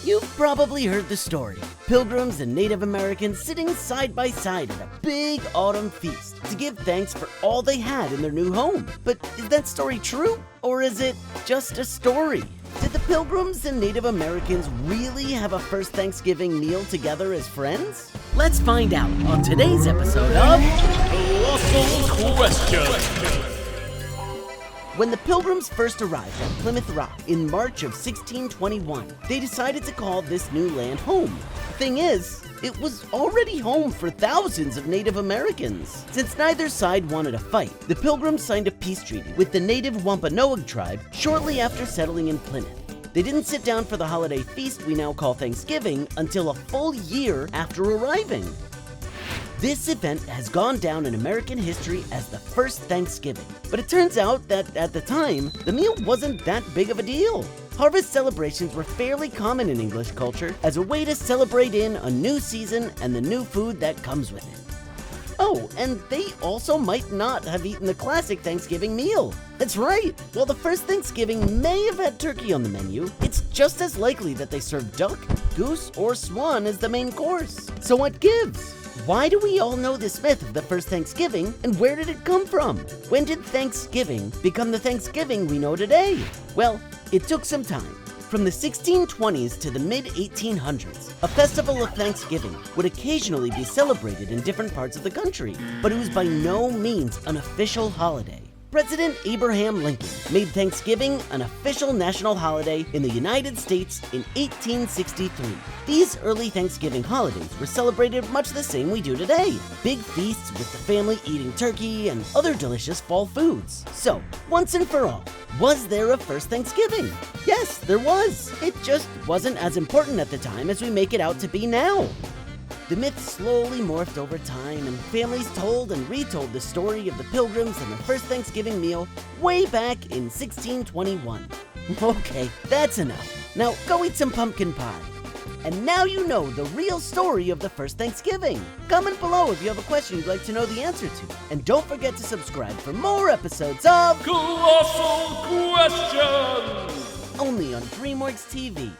You've probably heard the story. Pilgrims and Native Americans sitting side by side at a big autumn feast to give thanks for all they had in their new home. But is that story true? Or is it just a story? Did the Pilgrims and Native Americans really have a first Thanksgiving meal together as friends? Let's find out on today's episode of Colossal Questions. When the Pilgrims first arrived at Plymouth Rock in March of 1621, they decided to call this new land home. The thing is, it was already home for thousands of Native Americans. Since neither side wanted a fight, the Pilgrims signed a peace treaty with the native Wampanoag tribe shortly after settling in Plymouth. They didn't sit down for the holiday feast we now call Thanksgiving until a full year after arriving. This event has gone down in American history as the first Thanksgiving, but it turns out that at the time, the meal wasn't that big of a deal. Harvest celebrations were fairly common in English culture as a way to celebrate in a new season and the new food that comes with it. Oh, and they also might not have eaten the classic Thanksgiving meal. That's right, while the first Thanksgiving may have had turkey on the menu, it's just as likely that they served duck, goose, or swan as the main course. So what gives? Why do we all know this myth of the first Thanksgiving, and where did it come from? When did Thanksgiving become the Thanksgiving we know today? Well, it took some time. From the 1620s to the mid-1800s, a festival of Thanksgiving would occasionally be celebrated in different parts of the country, but it was by no means an official holiday. President Abraham Lincoln made Thanksgiving an official national holiday in the United States in 1863. These early Thanksgiving holidays were celebrated much the same we do today. Big feasts with the family eating turkey and other delicious fall foods. So, once and for all, was there a first Thanksgiving? Yes, there was. It just wasn't as important at the time as we make it out to be now. The myth slowly morphed over time, and families told and retold the story of the Pilgrims and their first Thanksgiving meal way back in 1621. Okay, that's enough. Now go eat some pumpkin pie. And now you know the real story of the first Thanksgiving. Comment below if you have a question you'd like to know the answer to. And don't forget to subscribe for more episodes of Colossal Questions. only on DreamWorks TV.